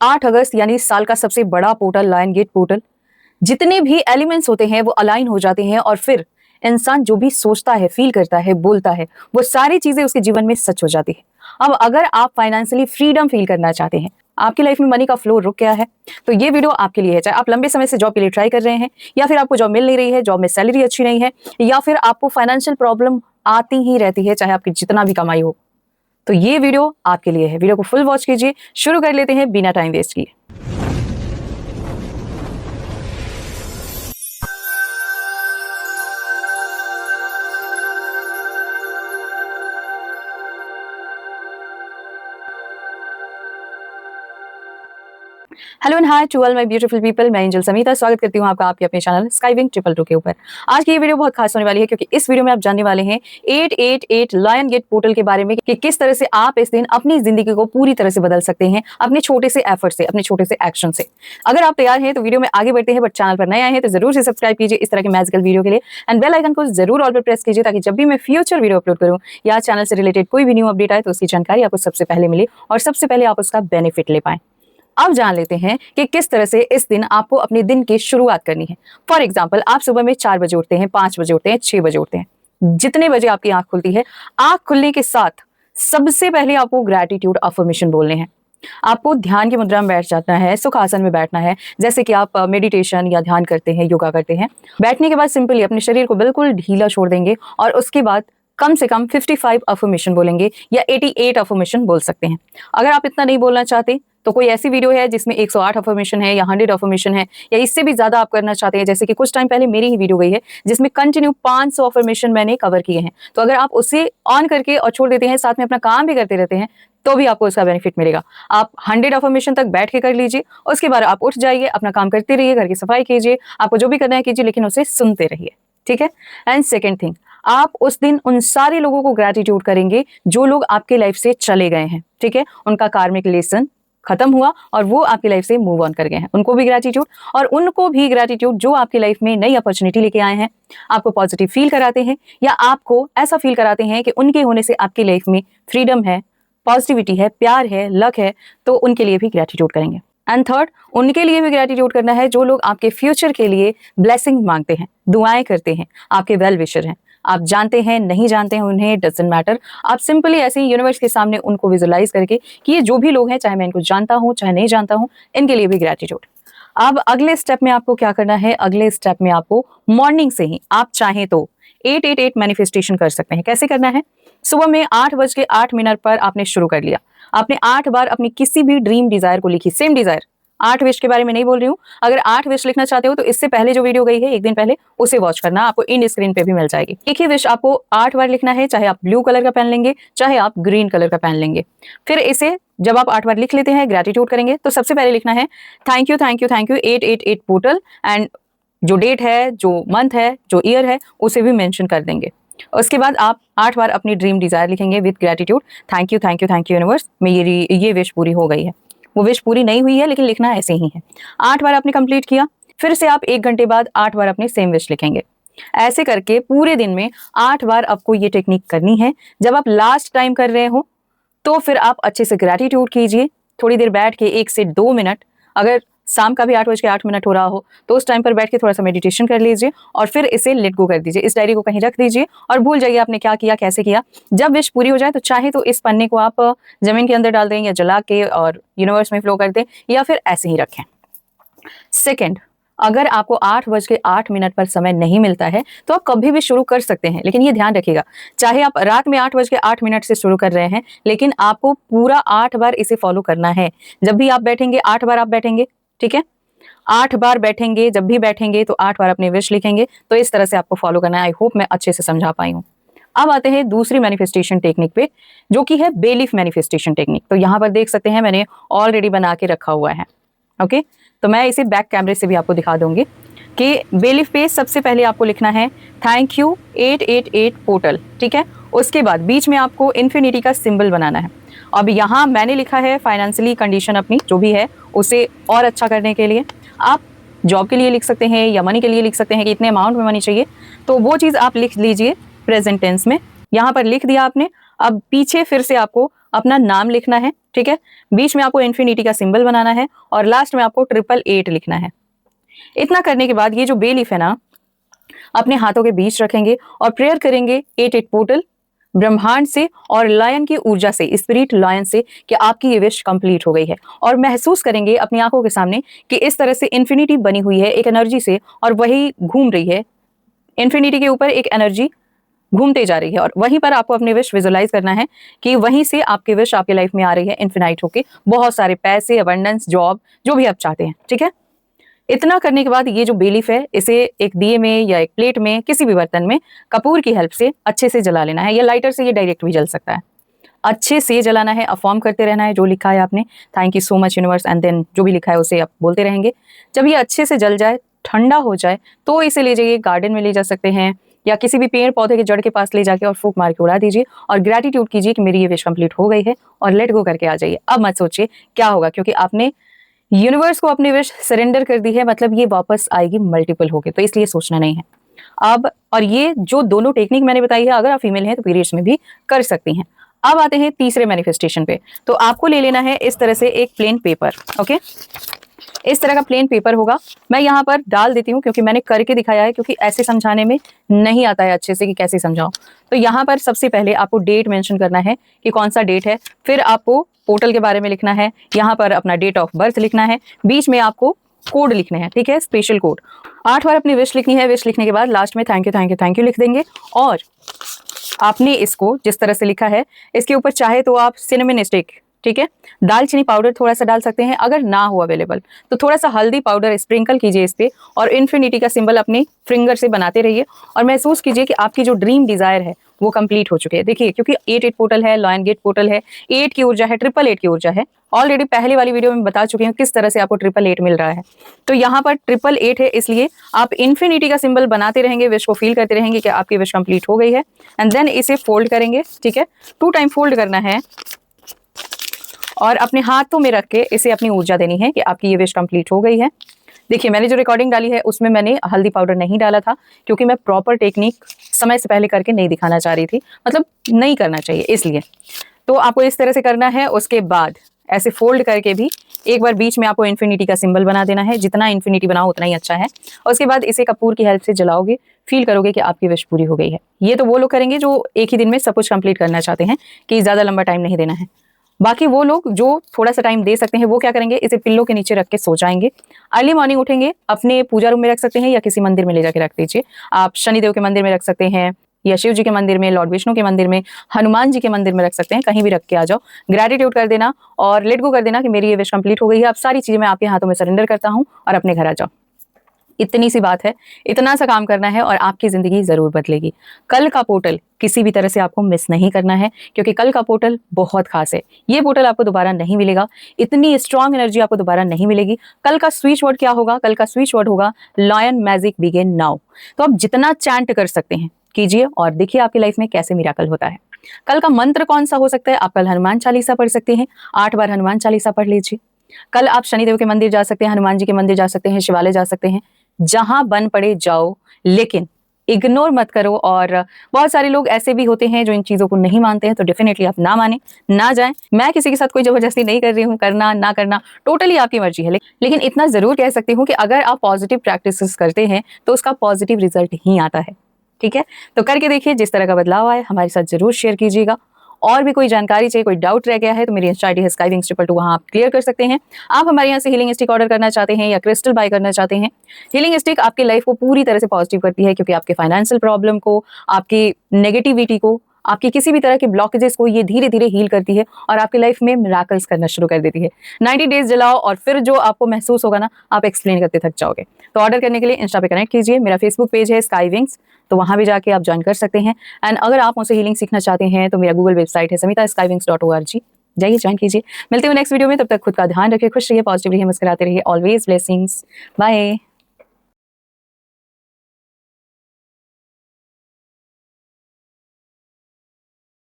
8 अगस्त यानी साल का सबसे बड़ा पोर्टल लायन गेट पोर्टल। जितने भी एलिमेंट्स होते हैं वो अलाइन हो जाते हैं और फिर इंसान जो भी सोचता है, फील करता है, बोलता है, वो सारी चीजें उसके जीवन में सच हो जाती है। अब अगर आप फाइनेंशियली फ्रीडम फील करना चाहते हैं, आपकी लाइफ में मनी का फ्लो रुक गया है, तो ये वीडियो आपके लिए है। चाहे आप लंबे समय से जॉब के लिए ट्राई कर रहे हैं, या फिर आपको जॉब मिल नहीं रही है, जॉब में सैलरी अच्छी नहीं है, या फिर आपको फाइनेंशियल प्रॉब्लम आती ही रहती है, चाहे आपकी जितना भी कमाई हो, तो ये वीडियो आपके लिए है। वीडियो को फुल वॉच कीजिए। शुरू कर लेते हैं बिना टाइम वेस्ट किए। Hello and hi to all my beautiful people. मैं एंजल समीता स्वागत करती हूँ आपका आपके अपने चैनल स्काईविंग 222 के ऊपर। आज की ये वीडियो बहुत खास होने वाली है क्योंकि इस वीडियो में आप जानने वाले हैं 888 लायन गेट पोर्टल के बारे में कि किस तरह से आप इस दिन अपनी जिंदगी को पूरी तरह से बदल सकते हैं अपने छोटे से एफर्ट से, अपने छोटे से एक्शन से। अगर आप तैयार हैं तो वीडियो में आगे बढ़ते हैं, बट चैनल पर नए आए हैं तो जरूर से सब्सक्राइब कीजिए इस तरह के मैजिकल वीडियो के लिए, एंड बेल आइकन को जरूर ऑल पर प्रेस कीजिए ताकि जब भी मैं फ्यूचर वीडियो अपलोड करूँ या चैनल से रिलेटेड कोई भी न्यू अपडेट आए तो उसकी जानकारी आपको सबसे पहले मिले और सबसे पहले आप उसका बेनिफिट ले पाएं। अब जान लेते हैं कि किस तरह से इस दिन आपको अपने दिन की शुरुआत करनी है। फॉर एग्जाम्पल, आप सुबह में 4 बजे उठते हैं, 5 बजे उठते हैं, 6 बजे उठते हैं, जितने बजे आपकी आंख खुलती है, आंख खुलने के साथ सबसे पहले आपको ग्रैटिट्यूड अफर्मेशन बोलने हैं। आपको ध्यान की मुद्रा में बैठ जाना है, सुखासन में बैठना है, जैसे कि आप मेडिटेशन या ध्यान करते हैं, योगा करते हैं। बैठने के बाद सिंपली अपने शरीर को बिल्कुल ढीला छोड़ देंगे और उसके बाद कम से कम 55 अफर्मेशन बोलेंगे या 88 अफर्मेशन बोल सकते हैं। अगर आप इतना नहीं बोलना चाहते तो कोई ऐसी वीडियो है जिसमें 108 अफर्मेशन है या 100 अफर्मेशन है या इससे भी ज्यादा आप करना चाहते हैं, जैसे कि कुछ टाइम पहले मेरी ही वीडियो गई है जिसमें कंटिन्यू 500 अफर्मेशन मैंने कवर किए हैं। तो अगर आप उसे ऑन करके और छोड़ देते हैं, साथ में अपना काम भी करते रहते हैं, तो भी आपको उसका बेनिफिट मिलेगा। आप 100 अफर्मेशन तक बैठ के कर लीजिए, उसके बाद आप उठ जाइए, अपना काम करते रहिए, घर की सफाई कीजिए, आपको जो भी करना है कीजिए, लेकिन उसे सुनते रहिए, ठीक है। एंड सेकेंड थिंग, आप उस दिन उन सारे लोगों को ग्रेटिट्यूड करेंगे जो लोग आपके लाइफ से चले गए हैं, ठीक है। उनका कार्मिक लेसन खत्म हुआ और वो आपकी लाइफ से मूव ऑन कर गए हैं, उनको भी ग्रेटिट्यूड, और उनको भी ग्रेटिट्यूड जो आपकी लाइफ में नई अपॉर्चुनिटी लेके आए हैं, आपको पॉजिटिव फील कराते हैं या आपको ऐसा फील कराते हैं कि उनके होने से आपकी लाइफ में फ्रीडम है, पॉजिटिविटी है, प्यार है, लक है, तो उनके लिए भी ग्रेटिट्यूड करेंगे। एंड थर्ड, उनके लिए भी ग्रेटिट्यूड करना है जो लोग आपके फ्यूचर के लिए ब्लेसिंग मांगते हैं, दुआएं करते हैं, आपके वेल विशर हैं। आप जानते हैं नहीं जानते हैं उन्हें, डजंट मैटर। आप सिंपली ऐसे ही यूनिवर्स के सामने उनको विजुलाइज करके कि ये जो भी लोग हैं, चाहे मैं इनको जानता हूं चाहे नहीं जानता हूं, इनके लिए भी ग्रेटिट्यूड। अब अगले स्टेप में आपको क्या करना है? अगले स्टेप में आपको मॉर्निंग से ही आप चाहें तो 888 मैनिफेस्टेशन कर सकते हैं। कैसे करना है? सुबह में 8:08 पर आपने शुरू कर लिया, आपने 8 बार अपनी किसी भी ड्रीम डिजायर को लिखी, सेम डिजायर। 8 विश के बारे में नहीं बोल रही हूँ। अगर 8 विश लिखना चाहते हो तो इससे पहले जो वीडियो गई है एक दिन पहले, उसे वॉच करना, आपको इन स्क्रीन पे भी मिल जाएगी। एक ही विश आपको 8 बार लिखना है, चाहे आप ब्लू कलर का पेन लेंगे, चाहे आप ग्रीन कलर का पेन लेंगे। फिर इसे जब आप 8 बार लिख लेते हैं, ग्रेटिट्यूड करेंगे, तो सबसे पहले लिखना है thank you thank you thank you 888 portal, and जो डेट है, जो मंथ है, जो ईयर है, उसे भी मेंशन कर देंगे। उसके बाद आप 8 बार अपनी ड्रीम डिजायर लिखेंगे with gratitude, thank you thank you thank you universe, मेरी ये विश पूरी हो गई है। वो विश पूरी नहीं हुई है लेकिन लिखना ऐसे ही है। 8 बार आपने कंप्लीट किया, फिर से आप 1 घंटे बाद 8 बार अपने सेम विश लिखेंगे। ऐसे करके पूरे दिन में 8 बार आपको ये टेक्निक करनी है। जब आप लास्ट टाइम कर रहे हो तो फिर आप अच्छे से ग्रेटिट्यूड कीजिए, थोड़ी देर बैठ के 1 से 2 मिनट। अगर शाम का भी 8:08 हो रहा हो तो उस टाइम पर बैठ के थोड़ा सा मेडिटेशन कर लीजिए और फिर इसे लेट गो कर दीजिए। इस डायरी को कहीं रख दीजिए और भूल जाइए आपने क्या किया, कैसे किया। जब विश पूरी हो जाए तो चाहे तो इस पन्ने को आप जमीन के अंदर डाल दें या जला के और यूनिवर्स में फ्लो कर दें, या फिर ऐसे ही रखें। सेकेंड, अगर आपको 8:08 पर समय नहीं मिलता है तो आप कभी भी शुरू कर सकते हैं, लेकिन ये ध्यान रखिएगा, चाहे आप रात में 8:08 से शुरू कर रहे हैं, लेकिन आपको पूरा 8 बार इसे फॉलो करना है। जब भी आप बैठेंगे 8 बार आप बैठेंगे, ठीक है। 8 बार बैठेंगे, जब भी बैठेंगे तो 8 बार अपने विश लिखेंगे। तो इस तरह से आपको फॉलो करना है। आई होप मैं अच्छे से समझा पाई हूँ। अब आते हैं दूसरी मैनिफेस्टेशन टेक्निक पे, जो कि है बेलीफ मैनिफेस्टेशन टेक्निक। तो यहाँ पर देख सकते हैं मैंने ऑलरेडी बना के रखा हुआ है, ओके। तो मैं इसे बैक कैमरे से भी आपको दिखा दूंगी कि बेलीफ पे सबसे पहले आपको लिखना है थैंक यू 888 पोर्टल, ठीक है। उसके बाद बीच में आपको इन्फिनिटी का सिंबल बनाना है। अब यहाँ मैंने लिखा है फाइनेंशियली कंडीशन अपनी जो भी है उसे और अच्छा करने के लिए। आप जॉब के लिए लिख सकते हैं या मनी के लिए लिख सकते हैं कि इतने अमाउंट में मनी चाहिए, तो वो चीज़ आप लिख लीजिए प्रेजेंट टेंस में। यहाँ पर लिख दिया आपने। अब पीछे फिर से आपको अपना नाम लिखना है, ठीक है। बीच में आपको इन्फिनिटी का सिंबल बनाना है और लास्ट में आपको 888 लिखना है। इतना करने के बाद ये जो बे लीफ है ना, अपने हाथों के बीच रखेंगे और प्रेयर करेंगे 88 पोर्टल ब्रह्मांड से और लायन की ऊर्जा से, स्पिरिट लायन से, कि आपकी ये विश कंप्लीट हो गई है। और महसूस करेंगे अपनी आंखों के सामने कि इस तरह से इन्फिनिटी बनी हुई है एक एनर्जी से और वही घूम रही है। इन्फिनिटी के ऊपर एक एनर्जी घूमते जा रही है और वहीं पर आपको अपने विश विजुअलाइज करना है कि वहीं से आपकी विश आपके लाइफ में आ रही है इन्फिनाइट होके, बहुत सारे पैसे, अबंडेंस, जॉब, जो भी आप चाहते हैं। ठीक है। इतना करने के बाद ये जो बेलीफ है इसे एक दिए में या एक प्लेट में, किसी भी बर्तन में कपूर की हेल्प से अच्छे से जला लेना है, या लाइटर से ये डायरेक्ट भी जल सकता है। अच्छे से जलाना है, अफॉर्म करते रहना है जो लिखा है आपने, thank you so much universe, and then जो भी लिखा है उसे आप बोलते रहेंगे। जब ये अच्छे से जल जाए, ठंडा हो जाए, तो इसे ले जाइए गार्डन में ले जा सकते हैं या किसी भी पेड़ पौधे के जड़ के पास ले जाके और फूंक मार के उड़ा दीजिए और ग्रेटिट्यूड कीजिए कि मेरी ये विश कंप्लीट हो गई है और लेट गो करके आ जाइए। अब मत सोचिए क्या होगा, क्योंकि आपने यूनिवर्स को अपनी विश सरेंडर कर दी है, मतलब ये वापस आएगी मल्टीपल होके, तो इसलिए सोचना नहीं है अब। और ये जो दोनों टेक्निक मैंने बताई है, अगर आप फीमेल हैं तो पीरियड्स में भी कर सकती हैं। अब आते हैं तीसरे मैनिफेस्टेशन पे। तो आपको ले लेना है इस तरह से एक प्लेन पेपर। ओके, इस तरह का प्लेन पेपर होगा। मैं यहाँ पर डाल देती हूँ क्योंकि मैंने करके दिखाया है, क्योंकि ऐसे समझाने में नहीं आता है अच्छे से कि कैसे समझाऊं। तो यहाँ पर सबसे पहले आपको डेट मेंशन करना है कि कौन सा डेट है, फिर आपको पोर्टल के बारे में लिखना है, यहाँ पर अपना डेट ऑफ बर्थ लिखना है, बीच में आपको कोड लिखने हैं, ठीक है, स्पेशल कोड। 8 बार अपनी विश लिखनी है। विश लिखने के बाद लास्ट में thank you thank you thank you लिख देंगे। और आपने इसको जिस तरह से लिखा है, इसके ऊपर चाहे तो आप सिनेमन स्टिक, ठीक है, दालचीनी पाउडर थोड़ा सा डाल सकते हैं, अगर ना हो अवेलेबल तो थोड़ा सा हल्दी पाउडर स्प्रिंकल कीजिए इस पे और इन्फिनिटी का सिंबल अपनी फिंगर से बनाते रहिए और महसूस कीजिए कि आपकी जो ड्रीम डिजायर है वो कंप्लीट हो चुके हैं। देखिए, क्योंकि 88 पोर्टल है, लायन गेट पोर्टल है, 8 की ऊर्जा है, 888 की ऊर्जा है। ऑलरेडी पहले वाली वीडियो में बता चुके हैं किस तरह से आपको 888 मिल रहा है। तो यहाँ पर 888 है, इसलिए आप इन्फिनिटी का सिंबल बनाते रहेंगे, विश को फील करते रहेंगे कि आपकी विश कंप्लीट हो गई है। एंड देन इसे फोल्ड करेंगे, ठीक है, 2 टाइम फोल्ड करना है और अपने हाथों में रख के इसे अपनी ऊर्जा देनी है कि आपकी ये विश कंप्लीट हो गई है। देखिए, मैंने जो रिकॉर्डिंग डाली है उसमें मैंने हल्दी पाउडर नहीं डाला था, क्योंकि मैं प्रॉपर टेक्निक समय से पहले करके नहीं दिखाना चाह रही थी, मतलब नहीं करना चाहिए इसलिए। तो आपको इस तरह से करना है। उसके बाद ऐसे फोल्ड करके भी एक बार बीच में आपको इन्फिनिटी का सिंबल बना देना है, जितना इन्फिनिटी बनाओ उतना ही अच्छा है। और उसके बाद इसे कपूर की हेल्प से जलाओगे, फील करोगे कि आपकी विश पूरी हो गई है। ये तो वो लोग करेंगे जो एक ही दिन में सब कुछ कंप्लीट करना चाहते हैं, कि ज्यादा लंबा टाइम नहीं देना है। बाकी वो लोग जो थोड़ा सा टाइम दे सकते हैं वो क्या करेंगे, इसे पिल्लों के नीचे रख के सो जाएंगे। अर्ली मॉर्निंग उठेंगे, अपने पूजा रूम में रख सकते हैं या किसी मंदिर में ले जाके रख दीजिए। आप शनिदेव के मंदिर में रख सकते हैं या शिव जी के मंदिर में, लॉर्ड विष्णु के मंदिर में, हनुमान जी के मंदिर में रख सकते हैं, कहीं भी रख के आ जाओ। ग्रेटिट्यूड कर देना और लेट गो कर देना कि मेरी ये विश कंप्लीट हो गई है, अब सारी चीजें मैं आपके हाथों में सरेंडर करता हूँ और अपने घर आ जाओ। इतनी सी बात है, इतना सा काम करना है और आपकी जिंदगी जरूर बदलेगी। कल का पोर्टल किसी भी तरह से आपको मिस नहीं करना है, क्योंकि कल का पोर्टल बहुत खास है। ये पोर्टल आपको दोबारा नहीं मिलेगा, इतनी स्ट्रांग एनर्जी आपको दोबारा नहीं मिलेगी। कल का स्विच वर्ड क्या होगा? कल का स्विच वर्ड होगा लायन मैजिक बिगिन नाउ। तो आप जितना चैंट कर सकते हैं कीजिए और देखिए आपकी लाइफ में कैसे मिराकल होता है। कल का मंत्र कौन सा हो सकता है? आप कल हनुमान चालीसा पढ़ सकते हैं, 8 बार हनुमान चालीसा पढ़ लीजिए। कल आप शनिदेव के मंदिर जा सकते हैं, हनुमान जी के मंदिर जा सकते हैं, शिवालय जा सकते हैं, जहां बन पड़े जाओ, लेकिन इग्नोर मत करो। और बहुत सारे लोग ऐसे भी होते हैं जो इन चीजों को नहीं मानते हैं, तो डेफिनेटली आप ना माने, ना जाएं। मैं किसी के साथ कोई जबरदस्ती नहीं कर रही हूँ, करना ना करना टोटली आपकी मर्जी है। लेकिन इतना जरूर कह सकती हूँ कि अगर आप पॉजिटिव प्रैक्टिसेस करते हैं तो उसका पॉजिटिव रिजल्ट ही आता है। ठीक है, तो करके देखिए, जिस तरह का बदलाव आए हमारे साथ जरूर शेयर कीजिएगा। और भी कोई जानकारी चाहिए, कोई डाउट रह गया है तो मेरी इंस्टा आईडी है skyvings222, वहां आप क्लियर कर सकते हैं। आप हमारे यहाँ से हीलिंग स्टिक ऑर्डर करना चाहते हैं या क्रिस्टल बाय करना चाहते हैं, हीलिंग स्टिक आपकी लाइफ को पूरी तरह से पॉजिटिव करती है, क्योंकि आपके फाइनेंशियल प्रॉब्लम को, आपकी नेगेटिविटी को, आपकी किसी भी तरह के ब्लॉकेजेस को ये धीरे धीरे हील करती है और आपकी लाइफ में मिराकल्स करना शुरू कर देती है। 90 डेज जलाओ और फिर जो आपको महसूस होगा ना, आप एक्सप्लेन करते थक जाओगे। तो ऑर्डर करने के लिए इंस्टा पे कनेक्ट कीजिए, मेरा फेसबुक पेज है स्काईविंग्स, तो वहां भी जाके आप ज्वाइन कर सकते हैं। एंड अगर आप मुझसे हीलिंग सीखना चाहते हैं तो मेरा गूगल वेबसाइट है samita.skywings.org, जाइए ज्वाइन कीजिए। मिलते हैं नेक्स्ट वीडियो में, तब तक खुद का ध्यान रखिए, खुश रहिए, पॉजिटिव रहिए, मुस्कुराते रहिए। Always blessings, bye.